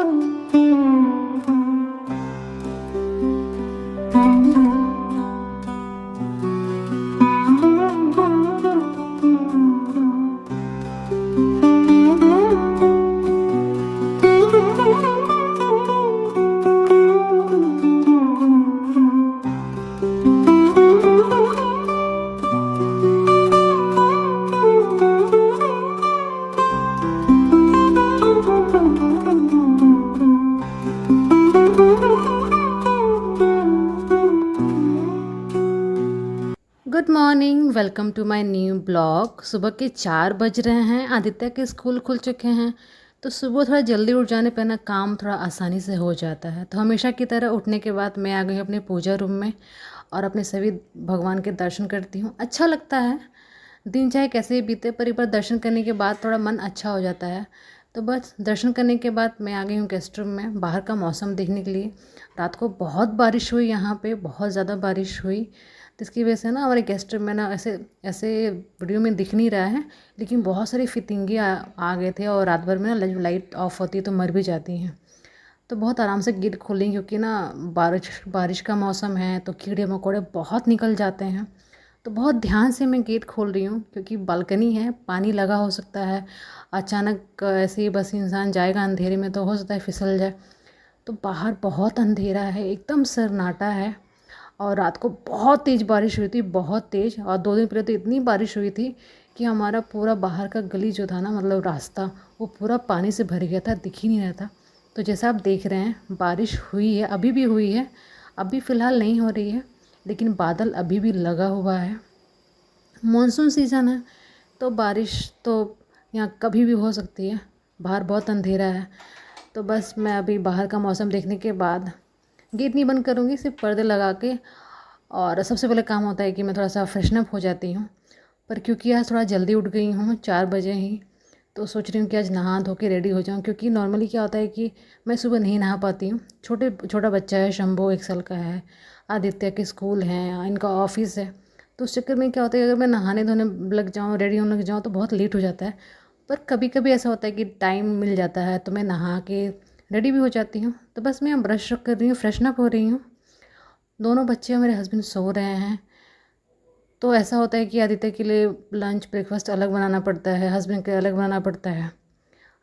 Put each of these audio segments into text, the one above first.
Good morning, welcome to my new blog. सुबह के 4 बज रहे हैं। आदित्य के स्कूल खुल चुके हैं, तो सुबह थोड़ा जल्दी उठ जाने पर ना काम थोड़ा आसानी से हो जाता है। तो हमेशा की तरह उठने के बाद मैं आ गई अपने पूजा रूम में और अपने सभी भगवान के दर्शन करती हूँ। अच्छा लगता है, दिन चाहे कैसे ही बीते पर एक बार दर्शन करने के बाद थोड़ा मन अच्छा हो जाता है। तो बस दर्शन करने के बाद मैं आ गई हूँ गेस्ट रूम में बाहर का मौसम देखने के लिए। रात को बहुत बारिश हुई, यहाँ पे बहुत ज़्यादा बारिश हुई, तो इसकी वजह से ना हमारे गेस्ट रूम में ना ऐसे ऐसे वीडियो में दिख नहीं रहा है, लेकिन बहुत सारे फितिंगे आ गए थे। और रात भर में ना लाइट ऑफ होती है तो मर भी जाती हैं। तो बहुत आराम से गेट खोलें, क्योंकि ना बारिश का मौसम है तो कीड़े मकोड़े बहुत निकल जाते हैं। तो बहुत ध्यान से मैं गेट खोल रही हूँ, क्योंकि बालकनी है, पानी लगा हो सकता है। अचानक ऐसे ही बस इंसान जाएगा अंधेरे में तो हो सकता है फिसल जाए। तो बाहर बहुत अंधेरा है, एकदम सन्नाटा है। और रात को बहुत तेज़ बारिश हुई थी, बहुत तेज़। और 2 दिन पहले तो इतनी बारिश हुई थी कि हमारा पूरा बाहर का गली जो था ना, मतलब रास्ता, वो पूरा पानी से भर गया था, दिख ही नहीं रहा था। तो जैसा आप देख रहे हैं बारिश हुई है, अभी भी हुई है। अभी फ़िलहाल नहीं हो रही है, लेकिन बादल अभी भी लगा हुआ है। मानसून सीज़न है तो बारिश तो यहाँ कभी भी हो सकती है। बाहर बहुत अंधेरा है। तो बस मैं अभी बाहर का मौसम देखने के बाद गेट नहीं बंद करूँगी, सिर्फ पर्दे लगा के। और सबसे पहले काम होता है कि मैं थोड़ा सा फ्रेशन अप हो जाती हूँ। पर क्योंकि आज थोड़ा जल्दी उठ गई हूँ 4 बजे ही, तो सोच रही हूँ कि आज नहा धो के रेडी हो जाऊँ। क्योंकि नॉर्मली क्या होता है कि मैं सुबह नहीं नहा पाती हूँ। छोटा बच्चा है, शंभू 1 साल का है, आदित्य के स्कूल हैं, इनका ऑफिस है। तो उस चक्कर में क्या होता है, अगर मैं नहाने धोने लग जाऊँ, रेडी होने लग जाऊँ तो बहुत लेट हो जाता है। पर कभी कभी ऐसा होता है कि टाइम मिल जाता है तो मैं नहा के रेडी भी हो जाती हूँ। तो बस मैं ब्रश कर रही हूँ, फ्रेशन अप हो रही हूँ। दोनों बच्चे और मेरे हस्बैंड सो रहे हैं। तो ऐसा होता है कि आदित्य के लिए लंच ब्रेकफास्ट अलग बनाना पड़ता है, हस्बैंड के लिए अलग बनाना पड़ता है।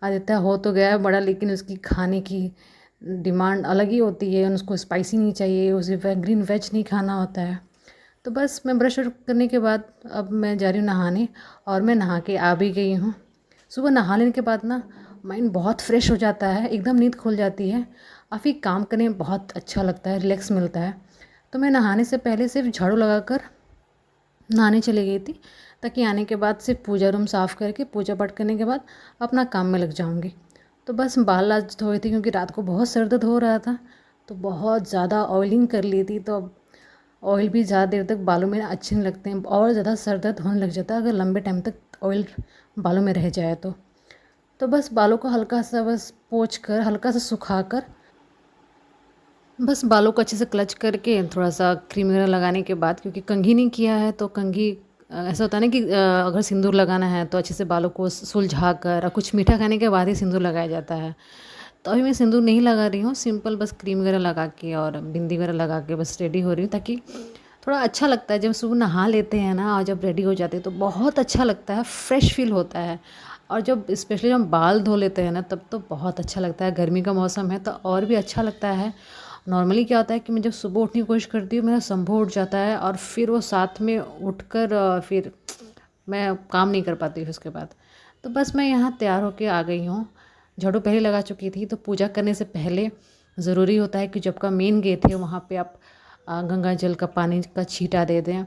आदित्य हो तो गया है बड़ा, लेकिन उसकी खाने की डिमांड अलग ही होती है। उसको स्पाइसी नहीं चाहिए, उसे ग्रीन वेज नहीं खाना होता है। तो बस मैं ब्रश करने के बाद अब मैं जा रही हूँ नहाने, और मैं नहा के आ भी गई हूँ। सुबह नहा लेने के बाद ना माइंड बहुत फ्रेश हो जाता है, एकदम नींद खुल जाती है। काफ़ी काम करने में बहुत अच्छा लगता है, रिलैक्स मिलता है। तो मैं नहाने से पहले सिर्फ झाड़ू लगाकर नहाने चली गई थी, ताकि आने के बाद सिर्फ पूजा रूम साफ़ करके पूजा पाठ करने के बाद अपना काम में लग जाऊंगी। तो बस बाल आज धोए थे, क्योंकि रात को बहुत सर दर्द हो रहा था, तो बहुत ज़्यादा ऑयलिंग कर ली थी। तो अब ऑयल भी ज़्यादा देर तक बालों में अच्छे नहीं लगते हैं, और ज़्यादा सर दर्द होने लग जाता है अगर लंबे टाइम तक ऑयल बालों में रह जाए तो बस बालों को हल्का सा बस पोंछ कर, हल्का सा सुखा कर, बस बालों को अच्छे से क्लच करके थोड़ा सा क्रीम वगैरह लगाने के बाद, क्योंकि कंघी नहीं किया है तो कंघी ऐसा होता है ना कि अगर सिंदूर लगाना है तो अच्छे से बालों को सुलझा कर, और कुछ मीठा खाने के बाद ही सिंदूर लगाया जाता है। तो अभी मैं सिंदूर नहीं लगा रही हूँ, सिंपल बस क्रीम वगैरह लगा के और बिंदी वगैरह लगा के बस रेडी हो रही हूँ, ताकि थोड़ा अच्छा लगता है। जब सुबह नहा लेते हैं ना और जब रेडी हो जाते हैं तो बहुत अच्छा लगता है, फ्रेश फील होता है। और जब स्पेशली जब हम बाल धो लेते हैं ना, तब तो बहुत अच्छा लगता है। गर्मी का मौसम है तो और भी अच्छा लगता है। नॉर्मली क्या होता है कि मैं जब सुबह उठने की कोशिश करती हूँ, मेरा शंभू उठ जाता है और फिर वो साथ में उठकर फिर मैं काम नहीं कर पाती फिर उसके बाद। तो बस मैं यहाँ तैयार होके आ गई हूँ। झाड़ू पहले लगा चुकी थी। तो पूजा करने से पहले ज़रूरी होता है कि जब का मेन गेट है वहाँ पे आप गंगा जल का पानी का छींटा दे दें,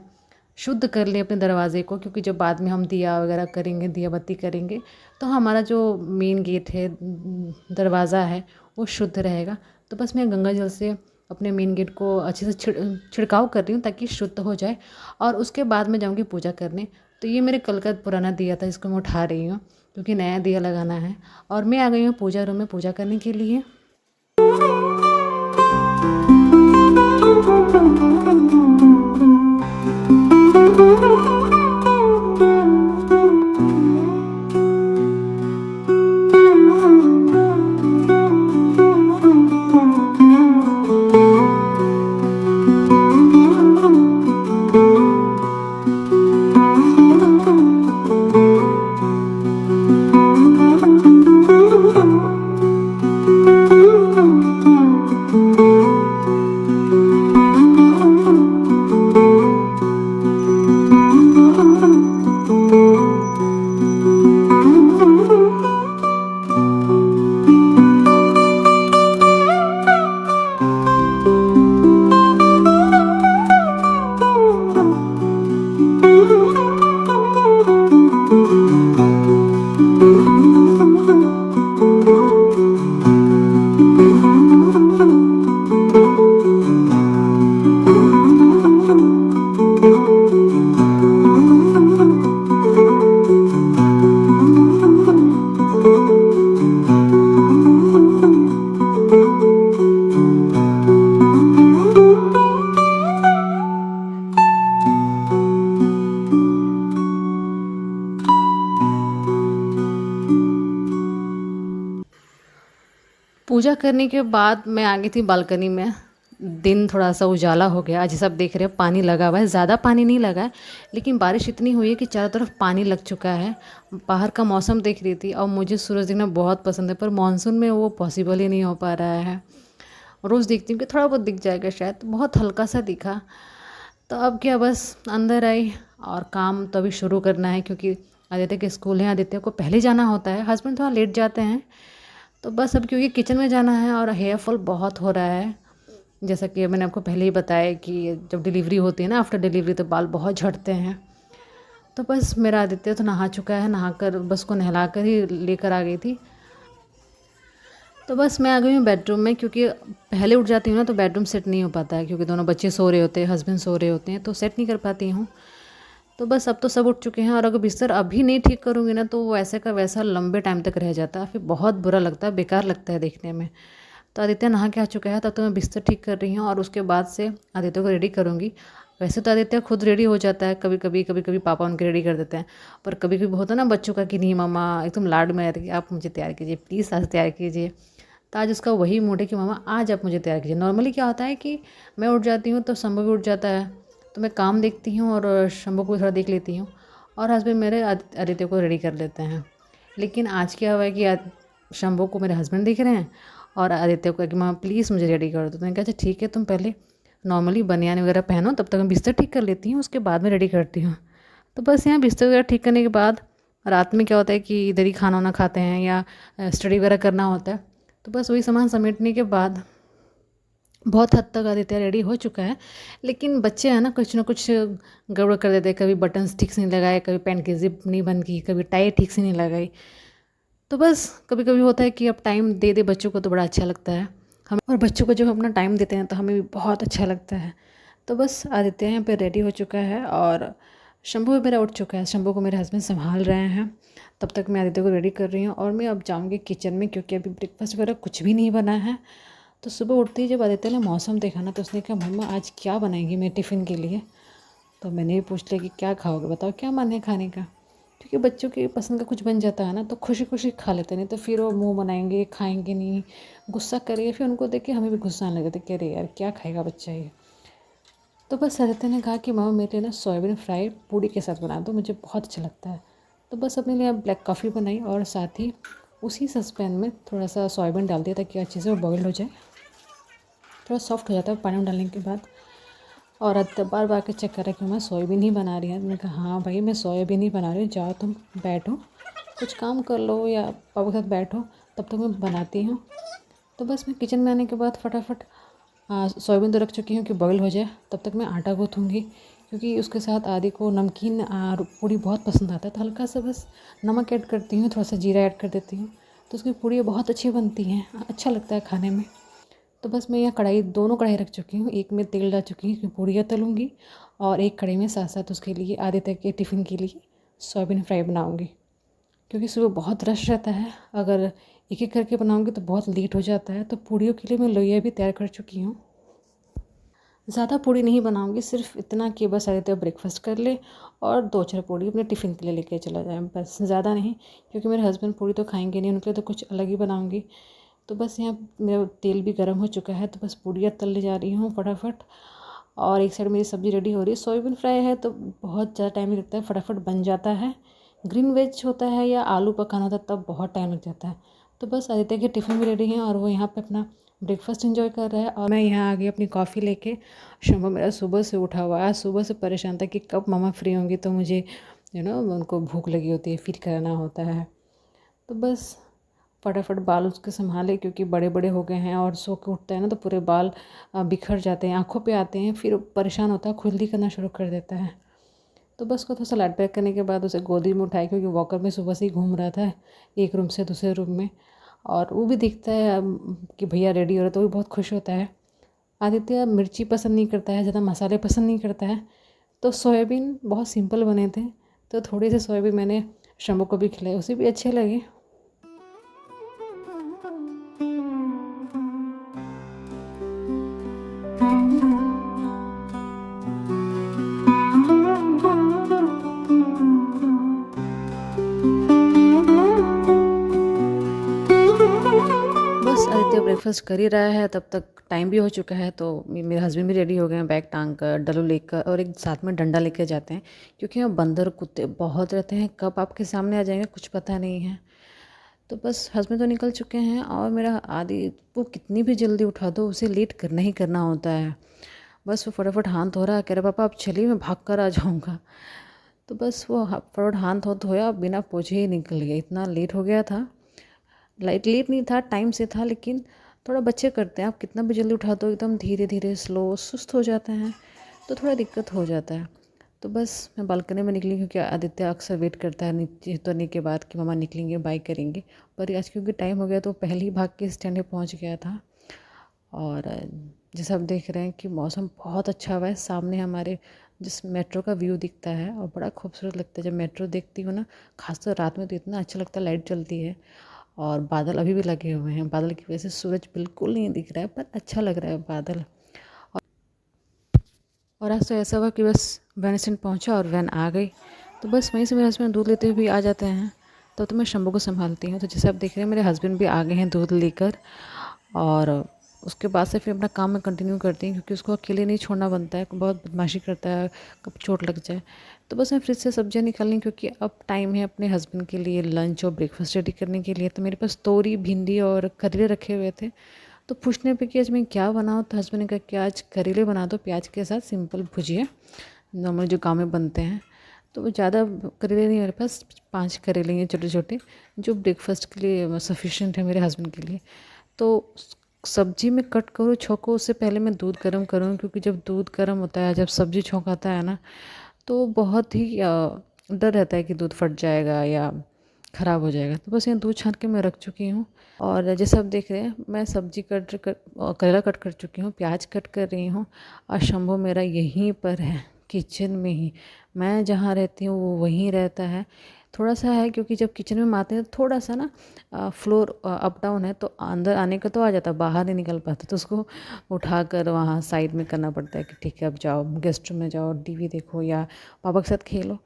शुद्ध कर लें अपने दरवाज़े को। क्योंकि जब बाद में हम दिया वगैरह करेंगे, दिया बत्ती करेंगे, तो हमारा जो मेन गेट है, दरवाज़ा है, वो शुद्ध रहेगा। तो बस मैं गंगा जल से अपने मेन गेट को अच्छे से छिड़काव कर रही हूँ, ताकि शुद्ध हो जाए। और उसके बाद मैं जाऊँगी पूजा करने। तो ये मेरे कल का पुराना दिया था, इसको मैं उठा रही हूँ, क्योंकि नया दिया लगाना है। और मैं आ गई हूँ पूजा रूम में पूजा करने के लिए। पूजा करने के बाद मैं आ गई थी बालकनी में। दिन थोड़ा सा उजाला हो गया। जैसे आप देख रहे हो पानी लगा हुआ है, ज़्यादा पानी नहीं लगा है, लेकिन बारिश इतनी हुई है कि चारों तरफ पानी लग चुका है। बाहर का मौसम देख रही थी और मुझे सूरज देखना बहुत पसंद है, पर मानसून में वो पॉसिबल ही नहीं हो पा रहा है। रोज़ देखती हूँ कि थोड़ा बहुत दिख जाएगा शायद, तो बहुत हल्का सा दिखा। तो अब क्या, बस अंदर आई और काम तो अभी शुरू करना है, क्योंकि आदित्य के स्कूल हैं, आदित्य को पहले जाना होता है, हस्बैंड थोड़ा लेट जाते हैं। तो बस अब क्योंकि किचन में जाना है और हेयर फॉल बहुत हो रहा है। जैसा कि मैंने आपको पहले ही बताया कि जब डिलीवरी होती है ना, आफ्टर डिलीवरी तो बाल बहुत झड़ते हैं। तो बस मेरा आदित्य तो नहा चुका है, नहाकर बस को नहला कर ही लेकर आ गई थी। तो बस मैं आ गई हूँ बेडरूम में, क्योंकि पहले उठ जाती हूँ ना तो बेडरूम सेट नहीं हो पाता है, क्योंकि दोनों बच्चे सो रहे होते हैं, हस्बैंड सो रहे होते हैं, तो सेट नहीं कर पाती हूँ। तो बस अब तो सब उठ चुके हैं, और अगर बिस्तर अभी नहीं ठीक करूँगी ना तो वो वैसे का वैसा लंबे टाइम तक रह जाता है, फिर बहुत बुरा लगता है, बेकार लगता है देखने में। तो आदित्य नहा के आ चुका है, तब तो मैं बिस्तर ठीक कर रही हूँ और उसके बाद से आदित्य को रेडी करूँगी। वैसे तो आदित्य खुद रेडी हो जाता है, कभी कभी पापा उनके रेडी कर देते हैं, पर कभी कभी होता है ना बच्चों का कि नहीं मम्मा एकदम लाड में रहती है, आप मुझे तैयार कीजिए प्लीज़, आज तैयार कीजिए। तो आज उसका वही मूड है कि मम्मा आज आप मुझे तैयार कीजिए। नॉर्मली क्या होता है कि मैं उठ जाती हूँ तो शंभू भी उठ जाता है, तो मैं काम देखती हूँ और शंभू को भी थोड़ा देख लेती हूँ, और हस्बैंड मेरे आदित्य को रेडी कर लेते हैं। लेकिन आज क्या हुआ है कि शंभू को मेरे हस्बैंड देख रहे हैं और आदित्य को कि माँ प्लीज़ मुझे रेडी कर दो। तो मैंने कहा अच्छा ठीक है, तुम पहले नॉर्मली बनियान वगैरह पहनो, तब तक मैं बिस्तर ठीक कर लेती हूँ, उसके बाद में रेडी करती हूँ। तो बस यहाँ बिस्तर वगैरह ठीक करने के बाद रात में क्या होता है कि इधर ही खाना वाना खाते हैं या स्टडी वगैरह करना होता है, तो बस वही सामान समेटने के बाद बहुत हद तक आदित्य रेडी हो चुका है। लेकिन बच्चे हैं ना कुछ गड़बड़ कर देते हैं, कभी बटन्स ठीक से नहीं लगाए, कभी पैंट की जिप नहीं बंद की, कभी टाई ठीक से नहीं लगाई। तो बस कभी कभी होता है कि अब टाइम दे दे बच्चों को तो बड़ा अच्छा लगता है हम, और बच्चों को जब हम अपना टाइम देते हैं तो हमें भी बहुत अच्छा लगता है। तो बस आदित्य यहाँ पे रेडी हो चुका है और शंभू भी मेरा उठ चुका है। शंभू को मेरे हस्बैंड संभाल रहे हैं, तब तक मैं आदित्य को रेडी कर रही हूँ और मैं अब जाऊँगी किचन में, क्योंकि अभी ब्रेकफास्ट वगैरह कुछ भी नहीं बना है। तो सुबह उठते ही जब आदित्य ने मौसम देखा ना, तो उसने कहा मम्मा आज क्या बनाएंगी मेरे टिफ़िन के लिए। तो मैंने भी पूछ लिया कि क्या खाओगे, बताओ क्या मन है खाने का। क्योंकि बच्चों की पसंद का कुछ बन जाता है ना तो खुशी खुशी खा लेते, नहीं तो फिर वो मुंह बनाएंगे, खाएंगे नहीं, गुस्सा करेंगे, फिर उनको देख के हमें भी गुस्सा आने लगता है कि अरे यार क्या खाएगा बच्चा ये। तो बस आदित्य ने कहा कि मामा मेरे लिए ना सोयाबीन फ्राई पूड़ी के साथ बना दो, मुझे बहुत अच्छा लगता है। तो बस अपने लिए ब्लैक कॉफ़ी बनाई और साथ ही उसी सस्पैन में थोड़ा सा सोयाबीन डाल दिया ताकि अच्छे से वो बॉइल्ड हो जाए, थोड़ा सॉफ्ट हो जाता है पानी में डालने के बाद। और बार बार के चेक कर रहा कि मैं सोयाबीन ही बना रही हूँ। मैंने कहा हाँ भाई मैं सोयाबीन ही बना रही हूँ, जाओ तुम बैठो कुछ काम कर लो या पापा के साथ बैठो, तब तक मैं बनाती हूँ। तो बस मैं किचन में आने के बाद फटाफट सोयाबीन तो रख चुकी हूँ कि बॉईल हो जाए, तब तक मैं आटा गूँथूँगी, क्योंकि उसके साथ आदि को नमकीन पूड़ी बहुत पसंद आता है। तो हल्का सा बस नमक ऐड करती हूँ, थोड़ा सा जीरा ऐड कर देती हूँ, तो उसकी पूड़ी बहुत अच्छी बनती हैं, अच्छा लगता है खाने में। तो बस मैं यहाँ दोनों कढ़ाई रख चुकी हूँ, एक में तेल डाल चुकी हूँ क्योंकि पूड़ियाँ तलूँगी, और एक कढ़ाई में साथ साथ उसके लिए आदित्य के टिफ़िन के लिए सोयाबीन फ्राई बनाऊँगी। क्योंकि सुबह बहुत रश रहता है, अगर एक एक करके बनाऊँगी तो बहुत लेट हो जाता है। तो पूड़ियों के लिए मैं लोइया भी तैयार कर चुकी हूँ। ज़्यादा पूड़ी नहीं बनाऊँगी, सिर्फ इतना कि बस आदित्य ब्रेकफास्ट कर ले और 2-4 पूड़ी अपने टिफ़िन के लिए लेके चला जाए, बस ज़्यादा नहीं, क्योंकि मेरे हस्बैंड पूड़ी तो खाएंगे नहीं, उनके लिए तो कुछ अलग ही बनाऊँगी। तो बस यहाँ मेरा तेल भी गर्म हो चुका है, तो बस पूड़ियाँ तलने जा रही हूँ फटाफट, और एक साइड मेरी सब्ज़ी रेडी हो रही है। सोयाबीन फ्राई है तो बहुत ज़्यादा टाइम नहीं लगता है, फटाफट बन जाता है। ग्रीन वेज होता है या आलू पकाना होता है तब बहुत टाइम लग जाता है। तो बस आदित्य के टिफ़िन भी रेडी हैं और वो यहाँ पे अपना ब्रेकफास्ट एंजॉय कर रहा है, और मैं यहाँ आ गई अपनी कॉफ़ी लेके। शंभू मेरा सुबह से उठा हुआ है, आज सुबह से परेशान था कि कब मम्मा फ्री होंगी, तो मुझे उनको भूख लगी होती है, फीड कराना होता है। तो बस फटाफट बाल उसके संभाले, क्योंकि बड़े बड़े हो गए हैं और सो के उठता है ना तो पूरे बाल बिखर जाते हैं, आँखों पे आते हैं, फिर परेशान होता है, खुजली करना शुरू कर देता है। तो बस उसको थोड़ा सा लाइट पैक करने के बाद उसे गोदी में उठाई, क्योंकि वॉकर में सुबह से ही घूम रहा था एक रूम से दूसरे रूम में, और वो भी दिखता है कि भैया रेडी हो रहा है तो वो भी बहुत खुश होता है। आदित्य मिर्ची पसंद नहीं करता है, ज़्यादा मसाले पसंद नहीं करता है। तो सोयाबीन बहुत सिंपल बने थे, तो थोड़ी सी सोयाबीन मैंने शंभू को भी खिलाई, उसे भी अच्छे लगे। बस आदित्य ब्रेकफास्ट कर ही रहा है, तब तक टाइम भी हो चुका है। तो मेरे हस्बैंड भी रेडी हो गए हैं, बैग टांग कर, डल्लू लेकर, और एक साथ में डंडा लेकर जाते हैं, क्योंकि यहाँ बंदर कुत्ते बहुत रहते हैं, कब आपके सामने आ जाएंगे कुछ पता नहीं है। तो बस हस्बैंड तो निकल चुके हैं, और मेरा आदि वो कितनी भी जल्दी उठा दो उसे लेट करना ही करना होता है। बस वो फटाफट हाथ धो रहा है, कह रहा पापा आप चलिए मैं भाग कर आ जाऊँगा। तो बस वो फटाफट हाथ धोया, बिना पोछे ही निकल गया, इतना लेट हो गया था। लाइट लेट नहीं था, टाइम से था, लेकिन थोड़ा बच्चे करते हैं, आप कितना भी जल्दी उठा दो एकदम धीरे धीरे स्लो सुस्त हो जाते हैं, तो थोड़ा दिक्कत हो जाता है। तो बस मैं बालकनी में निकली, क्योंकि आदित्य अक्सर वेट करता है नीचे उतरने के बाद कि मम्मा निकलेंगे बाइक करेंगे। पर आज क्योंकि टाइम हो गया तो पहले ही भाग के स्टैंड पे पहुंच गया था। और जैसे आप देख रहे हैं कि मौसम बहुत अच्छा हुआ है, सामने हमारे जिस मेट्रो का व्यू दिखता है, और बड़ा खूबसूरत लगता है जब मेट्रो देखती हूँ ना, खासकर रात में तो इतना अच्छा लगता है, लाइट जलती है और बादल अभी भी लगे हुए हैं। बादल की वजह से सूरज बिल्कुल नहीं दिख रहा है, पर अच्छा लग रहा है बादल। और आज तो ऐसा हुआ कि बस वैन स्टैंड पहुँचा और वैन आ गई, तो बस वहीं से मेरे हस्बैंड दूध लेते हुए भी आ जाते हैं। तो मैं शंभू को संभालती हूँ। तो जैसे आप देख रहे हैं मेरे हस्बैंड भी आ गए हैं दूध लेकर, और उसके बाद से फिर अपना काम में कंटिन्यू करती हूँ, क्योंकि उसको अकेले नहीं छोड़ना बनता है, बहुत बदमाशी करता है, कब चोट लग जाए। तो बस मैं फ्रिज से सब्जियाँ निकालनी, क्योंकि अब टाइम है अपने हस्बैंड के लिए लंच और ब्रेकफास्ट रेडी करने के लिए। तो मेरे पास तोरी, भिंडी और करेले रखे हुए थे। तो पूछने पे कि आज मैं क्या बनाऊँ, तो हस्बैंड ने कहा कि आज करेले बना दो प्याज के साथ, सिंपल भुजिया नॉर्मल जो गाँव में बनते हैं। तो वो ज़्यादा करेले नहीं, मेरे पास 5 करेले हैं छोटे छोटे, जो ब्रेकफास्ट के लिए सफिशिएंट है मेरे हस्बैंड के लिए। तो सब्जी में कट करूँ छोंको, उससे पहले मैं दूध गर्म करूँ, क्योंकि जब दूध गर्म होता है, जब सब्जी छौंकाता है ना, तो बहुत ही डर रहता है कि दूध फट जाएगा या ख़राब हो जाएगा। तो बस यहाँ दूध छान के मैं रख चुकी हूँ। और जैसे आप देख रहे हैं मैं सब्जी करेला कट कर चुकी हूँ, प्याज कट कर रही हूँ, और शंभू मेरा यहीं पर है किचन में ही। मैं जहाँ रहती हूँ वो वहीं रहता है। थोड़ा सा है, क्योंकि जब किचन में आते हैं तो थोड़ा सा ना फ्लोर अप डाउन है, तो अंदर आने का तो आ जाता, बाहर नहीं निकल पाता, तो उसको उठाकर वहाँ साइड में करना पड़ता है कि ठीक है अब जाओ गेस्ट रूम में जाओ, टीवी देखो या पापा के साथ खेलो।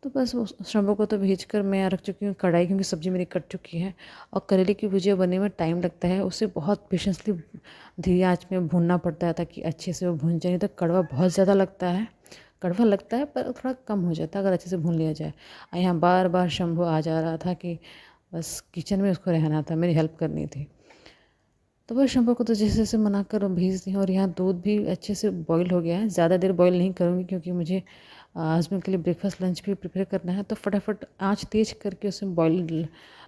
तो बस उस शंभू को तो भेज कर मैं रख चुकी हूँ कढ़ाई, क्योंकि सब्ज़ी मेरी कट चुकी है। और करेले की भुजिया बनने में टाइम लगता है, उसे बहुत पेशेंसली धीरे आंच में भूनना पड़ता है, ताकि अच्छे से वो भून जाए। नहीं तो कड़वा बहुत ज़्यादा लगता है, कड़वा लगता है पर थोड़ा कम हो जाता है अगर अच्छे से भून लिया जाए। और यहाँ बार बार शंभू आ जा रहा था कि बस किचन में उसको रहना था, मेरी हेल्प करनी थी। तो बस शंभू को तो जैसे जैसे मना कर भेज दी। और यहाँ दूध भी अच्छे से बॉईल हो गया है, ज़्यादा देर बॉईल नहीं करूँगी, क्योंकि मुझे हस्बैंड के लिए ब्रेकफास्ट लंच भी प्रिपेयर करना है। तो फटाफट आँच तेज़ करके उसमें बॉईल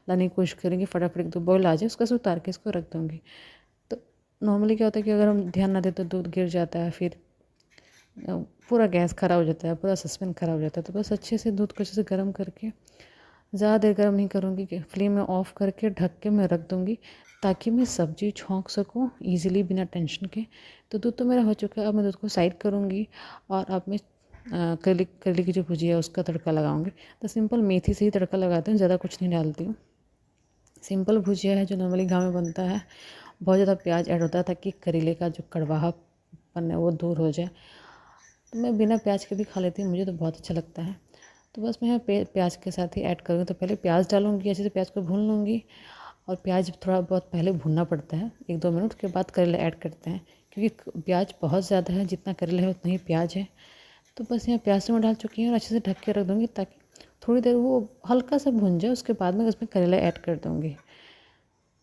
लाने की कोशिश करेंगे, फटाफट 1-2 बॉईल आ जाए, उसका से उतार के इसको रख दूँगी। तो नॉर्मली क्या होता है कि अगर हम ध्यान ना दें तो दूध गिर जाता है, फिर पूरा गैस ख़राब हो जाता है, पूरा सस्पेन ख़राब हो जाता है। तो बस अच्छे से दूध को अच्छे से गर्म करके, ज़्यादा देर गर्म नहीं करूँगी, कि फ्लेम में ऑफ़ करके ढक के मैं रख दूँगी, ताकि मैं सब्ज़ी छौंक सकूँ ईज़िली बिना टेंशन के। तो दूध तो मेरा हो चुका है, अब मैं दूध को साइड करूँगी, और अब मैं करेले की जो भुजिया है उसका तड़का लगाऊँगी। तो सिंपल मेथी से ही तड़का लगाती हूँ, ज़्यादा कुछ नहीं डालती हूँ। सिंपल भुजिया है जो नॉर्मली गाँव में बनता है, बहुत ज़्यादा प्याज ऐड होता है ताकि करेले का जो कड़वाहटपन है वो दूर हो जाए। तो मैं बिना प्याज के भी खा लेती हूँ, मुझे तो बहुत अच्छा लगता है। तो बस मैं यहाँ प्याज के साथ ही ऐड करूँगी। तो पहले प्याज डालूँगी, अच्छे से प्याज को भून लूँगी, और प्याज थोड़ा बहुत पहले भूनना पड़ता है 1-2 मिनट, के बाद करेला ऐड करते हैं, क्योंकि प्याज बहुत ज़्यादा है, जितना करेला है उतना ही प्याज है। तो बस यहाँ प्याज से मैं डाल चुकी हूँ और अच्छे से ढक के रख दूँगी, ताकि थोड़ी देर वो हल्का सा भुन जाए, उसके बाद में उसमें करेला ऐड कर दूँगी।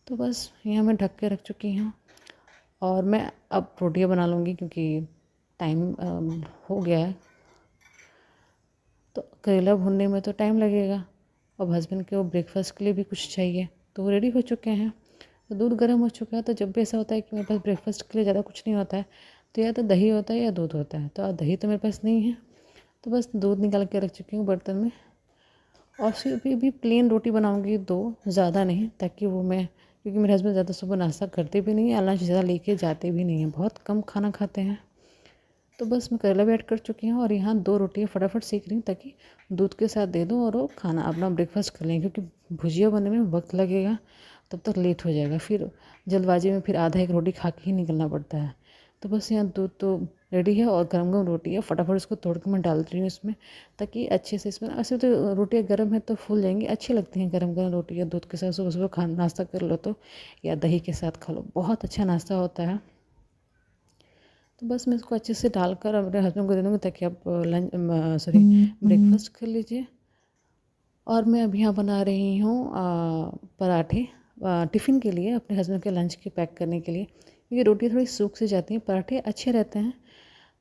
तो बस यहाँ मैं ढक के रख चुकी हूँ, और मैं अब रोटियाँ बना लूँगी, क्योंकि टाइम हो गया है। तो करेला भूनने में तो टाइम लगेगा, अब हस्बैंड के वो ब्रेकफास्ट के लिए भी कुछ चाहिए, तो वो रेडी हो चुके हैं। तो दूध गर्म हो चुका है। तो जब भी ऐसा होता है कि मेरे पास ब्रेकफास्ट के लिए ज़्यादा कुछ नहीं होता है, तो या तो दही होता है या दूध होता है। तो अब दही तो मेरे पास नहीं है, तो बस दूध निकाल के रख चुकी हूँ बर्तन में। और फिर भी प्लेन रोटी बनाऊँगी 2, ज़्यादा नहीं, ताकि वो मैं, क्योंकि मेरे हस्बैंड ज़्यादा सुबह नाश्ता करते भी नहीं है, लंच ज़्यादा लेके जाते भी नहीं हैं, बहुत कम खाना खाते हैं। तो बस मैं करेला भी ऐड कर चुकी हूँ, और यहाँ 2 रोटियाँ फटाफट सेक रही हूँ, ताकि दूध के साथ दे दूँ और वो खाना अपना ब्रेकफास्ट कर लें, क्योंकि भुजिया बनने में वक्त लगेगा, तब तक लेट हो जाएगा। फिर जल्दबाजी में फिर आधा 1 रोटी खा के ही निकलना पड़ता है। तो बस यहाँ दूध तो रेडी है और गरम गरम रोटी है, फटाफट उसको तोड़ के मैं डाल रही हूँ इसमें, ताकि अच्छे से इसमें, ऐसे तो रोटियाँ गर्म है तो फूल जाएंगी, अच्छी लगती हैं गरम गरम रोटी या दूध के साथ। सुबह सुबह खा नाश्ता कर लो तो, या दही के साथ खा लो, बहुत अच्छा नाश्ता होता है। तो बस मैं इसको अच्छे से डालकर अपने हस्बैंड को दे दूँगी, ताकि आप लंच सॉरी ब्रेकफास्ट कर लीजिए। और मैं अभी यहाँ बना रही हूँ पराठे टिफ़िन के लिए, अपने हस्बैंड के लंच के पैक करने के लिए, क्योंकि रोटी थोड़ी सूख सी जाती हैं, पराठे अच्छे रहते हैं।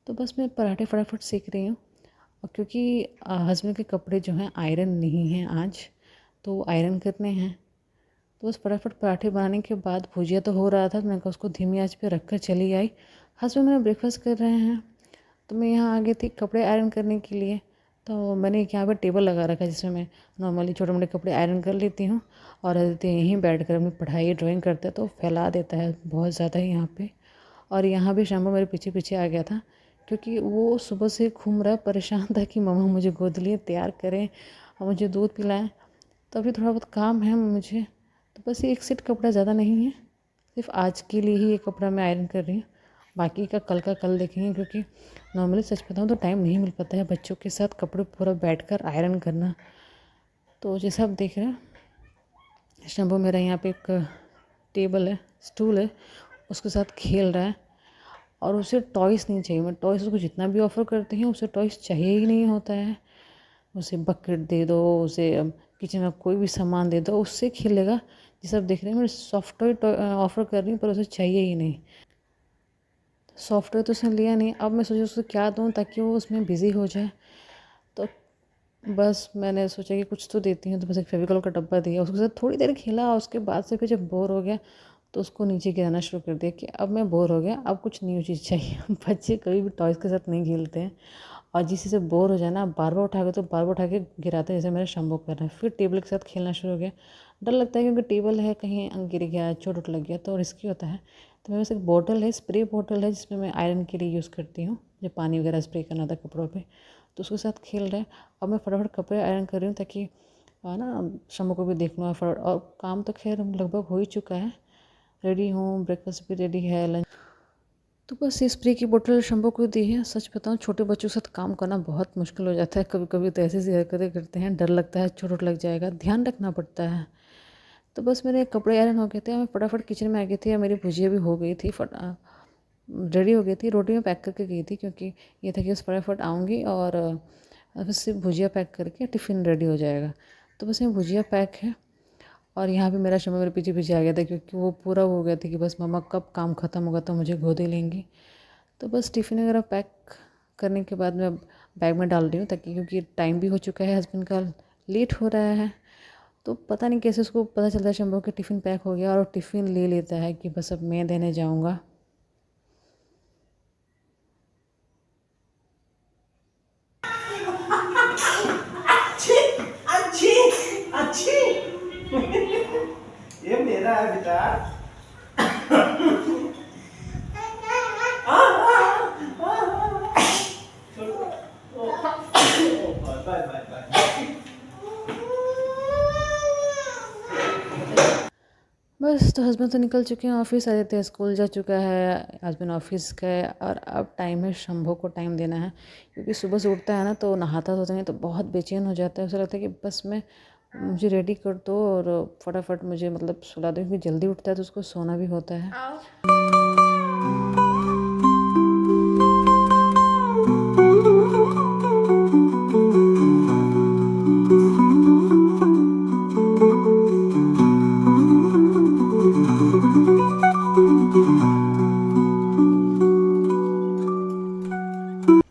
तो बस मैं पराठे फटाफट सेक रही हूँ। और क्योंकि हस्बैंड के कपड़े जो हैं आयरन नहीं हैं आज, तो आयरन करने हैं। तो बस फटाफट पराठे बनाने के बाद भुजिया तो हो रहा था, तो मैंने कहा उसको धीमी आंच पे रख कर चली आई। हस्बैंड मेरा ब्रेकफास्ट कर रहे हैं, तो मैं यहाँ आ गई थी कपड़े आयरन करने के लिए। तो मैंने एक यहाँ पर टेबल लगा रखा है, जिसमें मैं नॉर्मली छोटे मोटे कपड़े आयरन कर लेती हूँ। और आदित्य यहीं बैठ कर अपनी पढ़ाई ड्राइंग करता है, तो फैला देता है बहुत ज़्यादा ही यहाँ पे। और यहाँ भी शंभू मेरे पीछे पीछे आ गया था, क्योंकि वो सुबह से घूम रहा है, परेशान था कि मम्मा मुझे गोद लिए तैयार करें और मुझे दूध पिलाएं। तो अभी थोड़ा बहुत काम है मुझे, तो बस ये एक सेट कपड़ा ज़्यादा नहीं है, सिर्फ आज के लिए ही ये कपड़ा मैं आयरन कर रही हूँ। बाकी का कल देखेंगे, क्योंकि नॉर्मली सच बताऊँ तो टाइम नहीं मिल पाता है बच्चों के साथ कपड़े पूरा बैठकर आयरन करना। तो जैसा आप देख रहे हैं, शंभू मेरा यहाँ पे एक टेबल है, स्टूल है, उसके साथ खेल रहा है। और उसे टॉयस नहीं चाहिए, मैं टॉयस उसको जितना भी ऑफ़र करती हूँ उसे टॉयस चाहिए ही नहीं होता है। उसे बकेट दे दो, उसे किचन का कोई भी सामान दे दो, उससे खेलेगा। जैसे आप देख रहे हैं, मैं सॉफ्ट टॉय ऑफ़र कर रही हूँ, पर उसे चाहिए ही नहीं। सॉफ्टवेयर तो उसने लिया नहीं। अब मैं सोचा उसको क्या दूँ ताकि वो उसमें बिज़ी हो जाए। तो बस मैंने सोचा कि कुछ तो देती हूँ, तो बस एक फेविकॉल का डब्बा दिया, उसके साथ थोड़ी देर खेला। और उसके बाद से फिर जब बोर हो गया, तो उसको नीचे गिराना शुरू कर दिया कि अब मैं बोर हो गया, अब कुछ न्यू चीज़ चाहिए। बच्चे कभी भी टॉयज़ के साथ नहीं खेलते हैं, और जिस चीज़ से बोर हो जाए ना, बार बार उठा के तो बार बार उठा के गिराते हैं, जैसे मेरा शंभू कर रहा है। फिर टेबल के साथ खेलना शुरू हो गया। डर लगता है, क्योंकि टेबल है, कहीं गिर गया, चोट वोट लग गया तो रिस्की होता है। तो मेरे पास एक बॉटल है, स्प्रे बॉटल है, जिसमें मैं आयरन के लिए यूज़ करती हूँ, जब पानी वगैरह स्प्रे करना था कपड़ों पे। तो उसके साथ खेल रहा है। अब मैं फटाफट कपड़े आयरन कर रही हूँ, ताकि ना शम्भू को भी देखना है फटाफट। और काम तो खैर लगभग हो ही चुका है, रेडी हूँ, ब्रेकफास्ट भी रेडी है, लंच। तो बस ये स्प्रे की बोतल शंभू को दी है। सच बताऊँ, छोटे बच्चों के साथ काम करना बहुत मुश्किल हो जाता है। कभी कभी तो ऐसी हरकतें करते हैं, डर लगता है चोट लग जाएगा, ध्यान रखना पड़ता है। तो बस मेरे कपड़े आयरन हो गए थे, मैं फटाफट किचन में आ गई थी, और मेरी भुजिया भी हो गई थी, रेडी हो गई थी। रोटी में पैक करके गई थी, क्योंकि ये था कि बस फटाफट आऊँगी और बस सिर्फ भुजिया पैक करके टिफ़िन रेडी हो जाएगा। तो बस ये भुजिया पैक है। और यहाँ पे मेरा शम्भू मेरे पीछे पीछे आ गया था, क्योंकि वो पूरा हो गया था कि बस मम्मा कब काम ख़त्म होगा तो मुझे गोद ही लेंगी। तो बस टिफ़िन वगैरह पैक करने के बाद मैं बैग में डाल रही हूँ, ताकि क्योंकि टाइम भी हो चुका है, हस्बैंड का लेट हो रहा है। तो पता नहीं कैसे उसको पता चलता है शंभू कि टिफ़िन पैक हो गया, और टिफ़िन ले लेता है कि बस अब मैं देने जाऊँगा। अच्छी अच्छी अच्छी। ये मेरा है बेटा। Bye bye bye. बस, तो हस्बैंड तो निकल चुके हैं ऑफ़िस, आदित्य स्कूल जा चुका है, हस्बैंड ऑफ़िस गए, और अब टाइम है शंभू को टाइम देना है। क्योंकि सुबह से उठता है ना, तो नहाता धोता नहीं, तो बहुत बेचैन हो जाता है। उसे लगता है कि बस मुझे रेडी कर दो और फटाफट मुझे मतलब सुला दो, क्योंकि जल्दी उठता है तो उसको सोना भी होता है।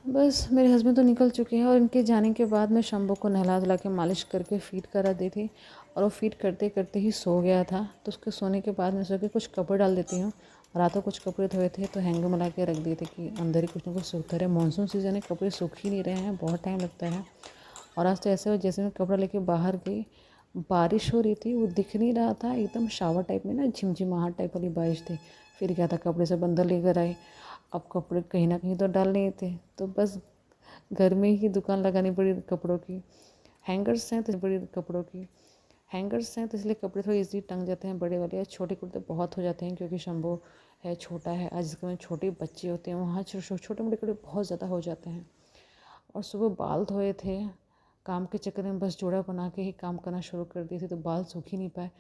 बस मेरे हस्बैंड तो निकल चुके हैं, और इनके जाने के बाद मैं शंभू को नहला धुला के मालिश करके फ़ीड करा दी थी। और वो फ़ीड करते करते ही सो गया था। तो उसके सोने के बाद मैं सोचा कुछ कपड़े डाल देती हूँ। रातों कुछ कपड़े धोए थे, तो हैंगर में ला के रख दिए थे कि अंदर ही कुछ ना कुछ सूखता रहे। मानसून सीज़न है, कपड़े सूख ही नहीं रहे हैं, बहुत टाइम लगता है। और आज तो ऐसे हो जैसे मैं कपड़ा लेके बाहर गई, बारिश हो रही थी, वो दिख नहीं रहा था, एकदम शावर टाइप में ना, झिमझिमाहट टाइप वाली बारिश थी। फिर क्या था, कपड़े सब अंदर लेकर आई। अब कपड़े कहीं ना कहीं तो डालने ही थे, तो बस घर में ही दुकान लगानी पड़ी कपड़ों की। हैंगर्स हैं तो बड़ी कपड़ों की, हैंगर्स हैं तो इसलिए कपड़े थोड़े ईज़िली टंग जाते हैं, बड़े वाले या छोटे कुर्ते बहुत हो जाते हैं क्योंकि शंभू है, छोटा है। आज के में छोटे बच्चे होते हैं, वहाँ छोटे मोटे कपड़े बहुत ज़्यादा हो जाते हैं। और सुबह बाल धोए थे, काम के चक्कर में बस जोड़ा बना के ही काम करना शुरू कर दिए थे, तो बाल सूख ही नहीं पाए।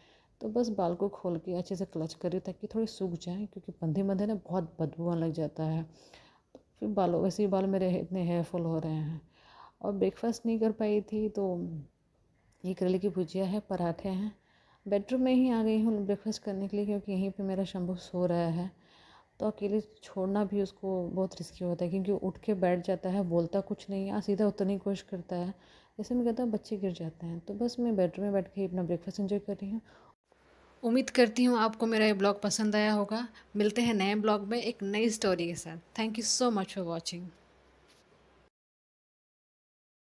तो बस बाल को खोल के अच्छे से क्लच करी ताकि थोड़े सूख जाएँ, क्योंकि बंधे बंधे ना बहुत बदबू आने लग जाता है। तो फिर बालों वैसे ही बाल मेरे इतने हेयरफॉल हो रहे हैं। और ब्रेकफास्ट नहीं कर पाई थी, तो ये करेले की भुजिया है, पराठे हैं। बेडरूम में ही आ गई हूँ ब्रेकफास्ट करने के लिए, क्योंकि यहीं पे मेरा शंभू सो रहा है। तो अकेले छोड़ना भी उसको बहुत रिस्की होता है, क्योंकि उठ के बैठ जाता है, बोलता कुछ नहीं है, सीधा उतरने की कोशिश करता है। जैसे मैं कहता हूँ बच्चे गिर जाते हैं। तो बस मैं बेडरूम में बैठ के ही अपना ब्रेकफास्ट एंजॉय कर रही हूँ। उम्मीद करती हूँ आपको मेरा ये ब्लॉग पसंद आया होगा। मिलते हैं नए ब्लॉग में एक नई स्टोरी के साथ। Thank you so much for watching.